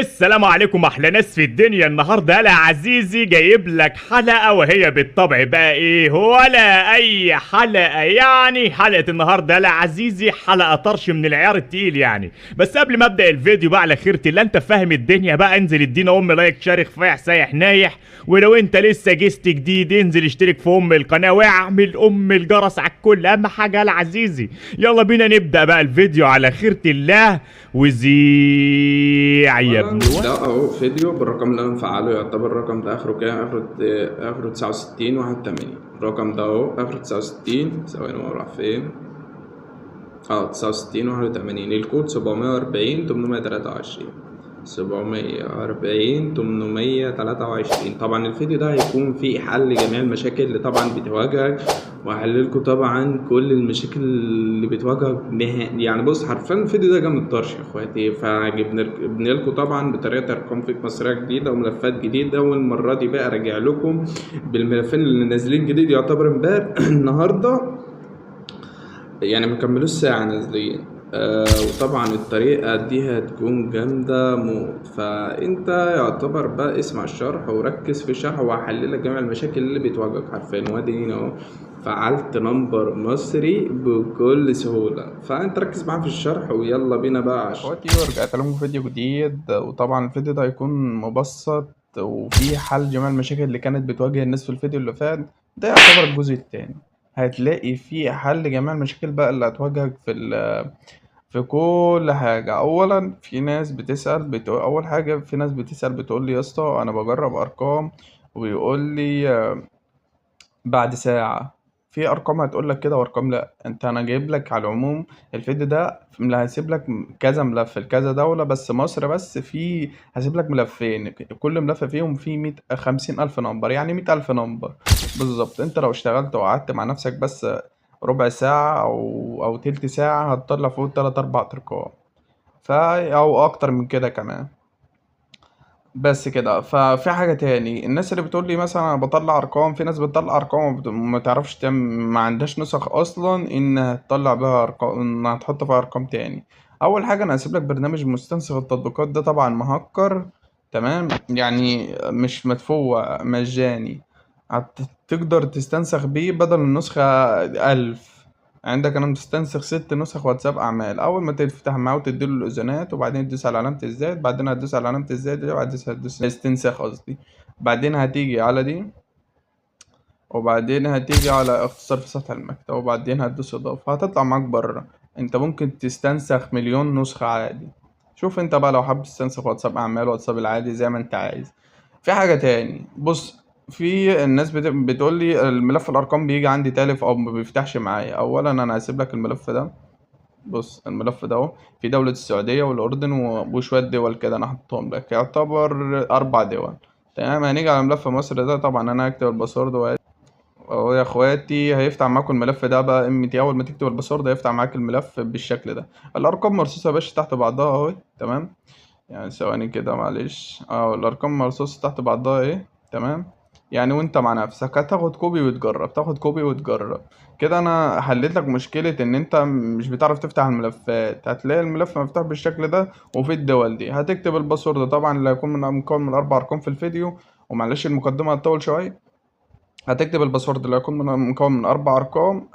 السلام عليكم احلى ناس في الدنيا. النهارده انا عزيزي جايب لك حلقه، وهي بالطبع بقى ايه ولا اي حلقه، يعني حلقه النهارده انا عزيزي حلقه طرش من العيار التقيل يعني. بس قبل ما ابدا الفيديو بقى على خيرتي اللي انت فاهم الدنيا بقى، انزل ادينا لايك شارك فايح سايح نايح. ولو انت لسه جيست جديد انزل اشترك في القناه واعمل الجرس على الكل، اهم حاجه يا عزيزي. يلا بينا نبدا بقى الفيديو على خيرة الله وزيع يا اولا ابني. ده اهو فيديو بالرقم اللي انا مفعله. يعتبر الرقم ده اخره كام؟ اخره 69 81. الرقم ده اهو اخره 69. ثواني هو راح فين؟ 69 81. الكود 740 823. 740 823. طبعا الفيديو ده هيكون فيه حل جميع المشاكل اللي طبعا بتواجهك، وهحللكوا طبعا كل المشاكل اللي بتواجهك نهائي. يعني بص حرفيا الفيديو ده جامد طرش يا اخواتي. فجبنا لكم طبعا بطريقه ارقام فيك مصريه جديده وملفات جديده، والمره دي بقى راجع لكم بالملفين اللي نازلين جديد يعتبر امبارح النهارده، يعني مكملوش ساعة نازلين. وطبعا الطريقة دي هتكون جامدة موت. فانت يعتبر بقى اسمع الشرح وركز في الشرح، وهحللك جميع المشاكل اللي بتواجهك حرفيا. وادي هنا اهو فعلت نمبر مصري بكل سهولة. فانت ركز معايا في الشرح ويلا بينا بقى اخواتي ورجعت لكم فيديو جديد، وطبعا الفيديو ده هيكون مبسط وفيه حل جميع المشاكل اللي كانت بتواجه الناس في الفيديو اللي فات. ده يعتبر الجزء التاني، هتلاقي فيه حل جميع المشاكل بقى اللي هتواجهك في كل حاجة. أولا في ناس بتسأل أول حاجة في ناس بتسأل بتقول لي يا اسطى أنا بجرب أرقام ويقول لي بعد ساعة. في أرقام هتقول لك كده وأرقام لأ. أنا جايب لك على العموم الفيديو ده اللي هسيب لك كذا ملف لكذا دولة، بس مصر بس في هسيب لك ملفين، كل ملف فيهم فيه 50,000 نمبر، يعني 100,000 نمبر بالظبط. أنت لو اشتغلت وقعدت مع نفسك بس ربع ساعة أو تلت ساعة هتطلع فوق 3 4 أرقام، أو أكتر من كده كمان. بس كده. ففي حاجة تاني، الناس اللي بتقول لي مثلا انا بطلع ارقام، في ناس بتطلع ارقام وما تعرفش تعمل، ما عندهاش نسخ اصلا انها تطلع بيها ارقام، انها تحط فيها ارقام تاني. اول حاجة انا هسيب لك برنامج مستنسخ التطبيقات ده، طبعا مهكر تمام، يعني مش مدفوع، مجاني. تقدر تستنسخ بيه بدل النسخة 1000. عندك انا مستنسخ 6 نسخ واتساب اعمال. اول ما تفتح معاه وتديله الاذونات، وبعدين تدوس على علامه الزائد، بعدين هتدوس على علامه الزائد دي، وبعدين هتدوس استنساخ قصدي، بعدين هتيجي على دي، وبعدين هتيجي على اختصار في سطح المكتب، وبعدين هتدوس اضافه، هتطلع معاك بره. انت ممكن تستنسخ مليون نسخه عادي. شوف انت بقى لو حابب تستنسخ واتساب اعمال واتساب العادي زي ما انت عايز. في حاجه تاني بص، في الناس بتقول لي الملف الارقام بيجي عندي تالف او ما بيفتحش معايا. اولا انا هسيب لك الملف ده. بص الملف ده اهو في دولة السعودية والأردن وشوية دول كده، أنا حطهم لك يعتبر 4 دول. تمام. هنيجي على ملف مصر ده، طبعا أنا هكتب الباسورد أهو يا إخواتي هيفتح معاكم الملف ده بقى ام تي. أول ما تكتب الباسورد هيفتح معاك الملف بالشكل ده. الأرقام مرصوصة يا باشا تحت بعضها أهو. تمام. يعني ثواني كده معلش، الأرقام مرصوصة تحت بعضها إيه. تمام. يعني وانت مع نفسك هتاخد كوبي وتجرب، تاخد كوبي وتجرب. كده انا حليت لك مشكلة ان انت مش بتعرف تفتح الملفات. هتلاقي الملف مفتوح بالشكل ده، وفي الدول دي هتكتب الباسورد طبعا اللي هيكون مكون من 4 ارقام في الفيديو. ومعلش المقدمة هتطول شوية. هتكتب الباسورد اللي هيكون مكون من 4 ارقام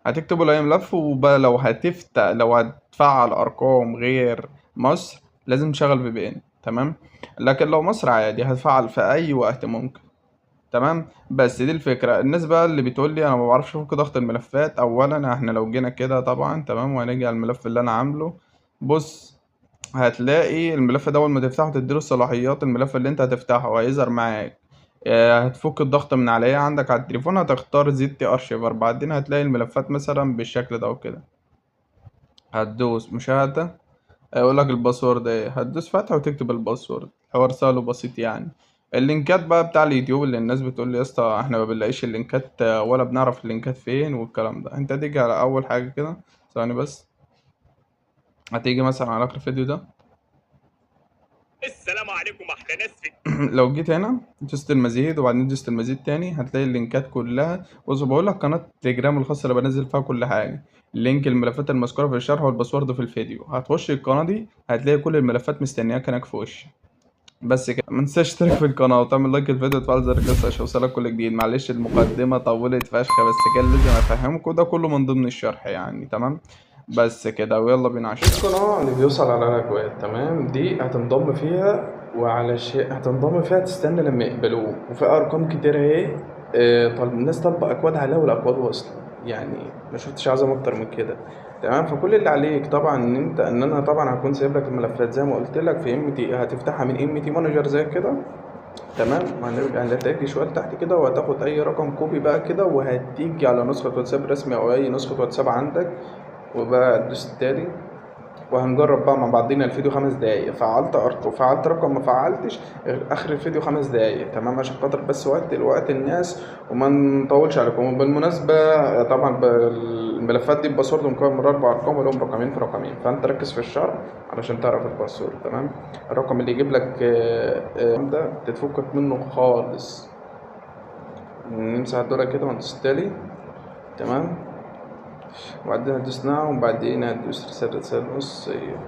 هتكتبه لاي ملف. وبقى لو هتفعل ارقام غير مصر لازم تشغل في بي ان. تمام. لكن لو مصر عادي هتفعل في اي وقت ممكن. تمام. بس دي الفكرة. الناس بقى اللي بتقول لي انا ما بعرفش افك ضغط الملفات، اولا احنا لو جينا كده طبعا تمام وهنيجي على الملف اللي انا عامله. بص هتلاقي الملف ده اول ما تفتحه تديله الصلاحيات، الملف اللي انت هتفتحه هيظهر معاك. هتفك الضغط من عليه عندك على التليفون، هتختار زد ارشيفر، بعدين هتلاقي الملفات مثلا بالشكل ده وكده. هتدوس مشاهدة، هيقول لك الباسورد ايه، هتدوس فتح وتكتب الباسورد. حوار سهل وبسيط يعني. اللينكات بقى بتاع اليوتيوب اللي الناس بتقول لي يا اسطى احنا ما بنلاقيش اللينكات، ولا بنعرف اللينكات فين والكلام ده، انت تيجي على اول حاجة كده. ثواني بس. هتيجي مثلا على اخر الفيديو ده. السلام عليكم احلى ناس في لو جيت هنا دوست المزيد، وبعدين دوست المزيد تاني، هتلاقي اللينكات كلها. بص بقول لك قناة تليجرام الخاصة اللي بنزل فيها كل حاجة. لينك الملفات المذكورة في الشرح والباسورد في الفيديو. هتخش القناة دي هتلاقي كل الملفات مستنياك هناك في وشك. بس كده، ما تنساش تشترك في القناة وتعمل لايك الفيديو وتفعل زر الجرس عشان يوصلك كل جديد. معلش المقدمة طولت فشخ، بس كان لازم افهمكم ده كله من ضمن الشرح يعني. تمام، بس كده ويلا بينا على الشرح. القناة اللي بيوصل على الاكواد تمام دي هتنضم فيها، وعلى شيء هتنضم فيها تستنى لما يقبلوك، وفي ارقام كتير اهي. الناس طالبه اكواد عليها والاكواد واصله، يعني ما شفتش عظمه اكتر من كده. تمام، فكل اللي عليك طبعا ان انا طبعا هكون سايب لك الملفات زي ما قلت لك في ام تي، هتفتحها من ام تي مانجر زي كده. تمام، وهنرجع هتلاقي شويه تحت كده، وهتاخد اي رقم كوبي بقى كده، وهتيجي على نسخه واتساب رسمي او اي نسخه واتساب عندك، وبقى تدوس التالي. وهنجرب بقى مع بعضينا الفيديو 5 دقايق، فعلت رقم ما فعلتش اخر الفيديو 5 دقايق. تمام، عشان خاطر بس وقت الناس وما نطولش عليكم. وبالمناسبة طبعا الملفات دي باسورد مكون من 4 ارقام ولهم رقمين في رقمين، فانت ركز في الشرح علشان تعرف الباسورد. تمام، الرقم اللي يجيب لك ده تتفكك منه خالص. نمسح دول كده وندوس التالي. تمام، وبعدين هتدوس نعم، وبعدين هتدوس رسالة نصية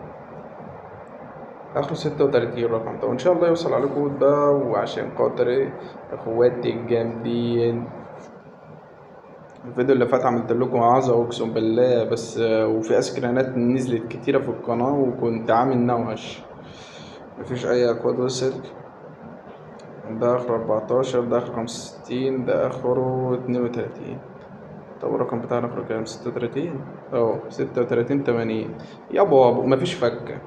آخره 36 رقم ده، وإن شاء الله يوصل عليكم ده. وعشان خاطر إخواتي الجامدين، الفيديو اللي فات عملت لكم عظة أقسم بالله، بس وفي سكرينات نزلت كتيرة في القناة وكنت عامل نوش، مفيش أي أكواد وصل. ده آخره 14، ده آخره 65، ده آخره 32. طب الرقم بتاعنا آخره كام؟ 36 36 80 يا بابا، مفيش فكة.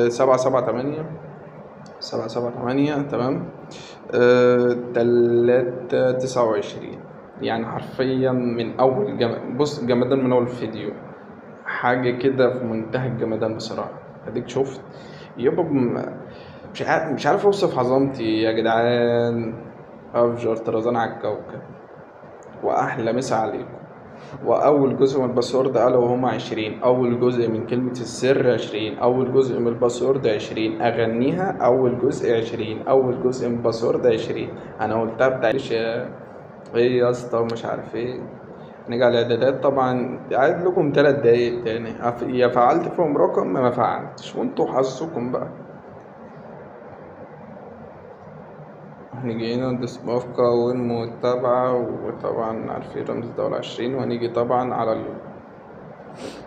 778 778 تمام. 329 يعني حرفيا من أول بص جمدان من أول الفيديو، حاجة كده في منتهى الجمدان بصراحة. أديك شفت يابا مش عارف أوصف عظمتي يا جدعان. أفجر طرزان على الكوكب، وأحلى مسا عليكم. وأول جزء من الباسورد ألا وهما 20، أول جزء من كلمة السر 20، أول جزء من الباسورد 20، أغنيها أول جزء 20، أول جزء من الباسورد 20. أنا قلتها بتاعتش إيه يا اسطى ومش عارف إيه. نيجي على الإعدادات، طبعا قاعد لكم 3 دقايق تاني، يا فعلت فيهم رقم ما فعلتش، وانتوا حظكم بقى. هنيجي هنا ندوس موافقة والمتابعة، وطبعا عارفين رمز الدولة 20، وهنيجي طبعا على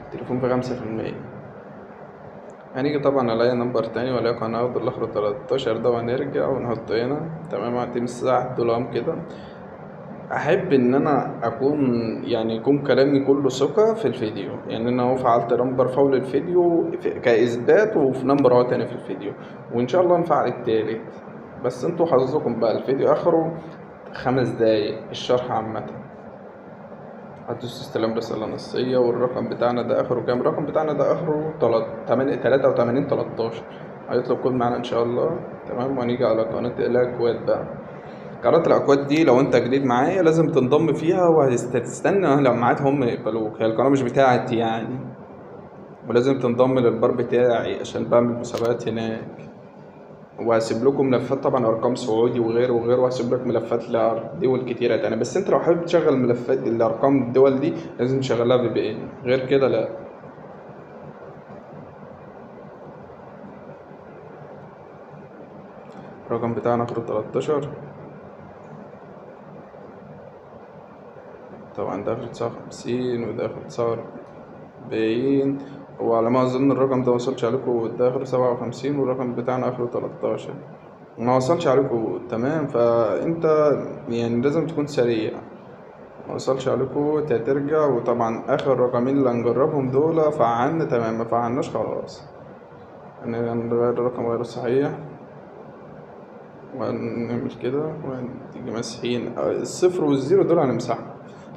التليفون ب5%. هنيجي طبعا على أي نمبر تاني، وليكن هناخد اللي آخره 13 ده، وهنرجع ونحط هنا. تمام، هتمسح دولام كده. أحب إن أنا أكون يعني يكون كلامي كله ثقة في الفيديو، يعني أنا أهو فعلت نمبر فول الفيديو كإثبات، وفي نمبر أهو تاني في الفيديو، وإن شاء الله نفعل التالت. بس انتوا حظكم بقى، الفيديو اخره 5 دقايق الشرح عامة. هتدوس استلام رسالة نصية، والرقم بتاعنا ده اخره كام؟ الرقم بتاعنا ده اخره 83 13. هيطلب كود معانا ان شاء الله. تمام، وهنيجي على قناة الاكواد بقى. قناة الاكواد دي لو انت جديد معايا لازم تنضم فيها، وهتستنى لو معاك هم يقبلوك. هي القناة مش بتاعتي يعني، ولازم تنضم للبار بتاعي عشان بعمل مسابقات هناك. وهسيب لكم ملفات طبعا ارقام سعودي وغيره وغيره، وهسيب لك ملفات لدول كتيره تانية. بس انت لو حابب تشغل ملفات الارقام الدول دي لازم تشغلها VPN، غير كده لا. الرقم بتاعنا اخره 13، طبعا ده اخره 59، وده اخره 49. وعلى ما اظن الرقم ده موصلش عليكم، ده اخره 57، والرقم بتاعنا اخره 13 ما وصلش عليكم. تمام، فانت يعني لازم تكون سريع. ما وصلش عليكم ترجع. وطبعا اخر رقمين اللي هنجربهم دول فعلنا تمام، ما فعلناش خلاص هنغير الرقم غير الصحيح، وهنعمل كده، وهنيجي ماسحين الصفر والزيرو دول هنمسحهم.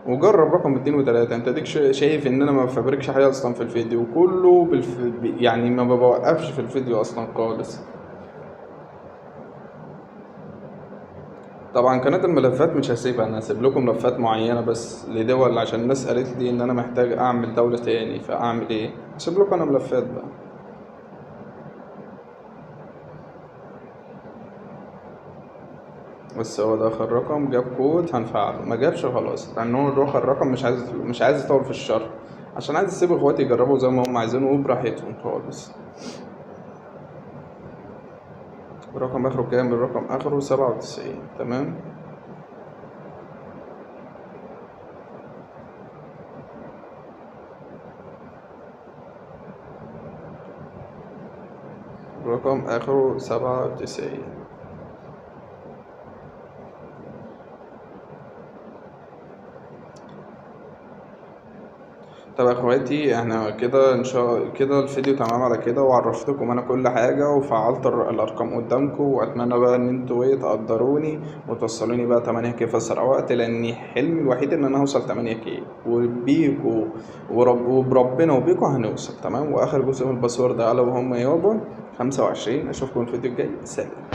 وجرب رقم 2 و3. انت ديك شايف ان انا ما بفبركش حاجه اصلا في الفيديو كله يعني ما بوقفش في الفيديو اصلا خالص. طبعا قناة الملفات مش هسيبها، انا هسيب لكم ملفات معينة بس لدول، عشان الناس قالت لي ان انا محتاج اعمل دولة تاني، فاعمل ايه؟ هسيب لكم انا ملفات بقى. بس هو ده اخر رقم، جاب كود هنفعله، ما جابش خلاص، لان هو ده اخر رقم. مش عايز يطول في الشرح، عشان عايز اسيب اخواتي يجربوا زي ما هم عايزين وبراحتهم خالص. الرقم اخره كام؟ الرقم اخره 97. تمام. الرقم اخره 97. طب يا اخواتي احنا كده ان شاء كده الفيديو تمام على كده، وعرفتكم انا كل حاجة وفعلت الارقام قدامكم، واتمنى بقى ان انتوا تقدروني وتوصلوني بقى 8K في اسرع وقت، لان حلمي الوحيد ان انا اوصل 8K، وبيكوا وبربنا وبيكوا هنوصل. تمام. واخر جزء من الباسورد على وهم يابا 25. اشوفكم الفيديو الجاي. سلام.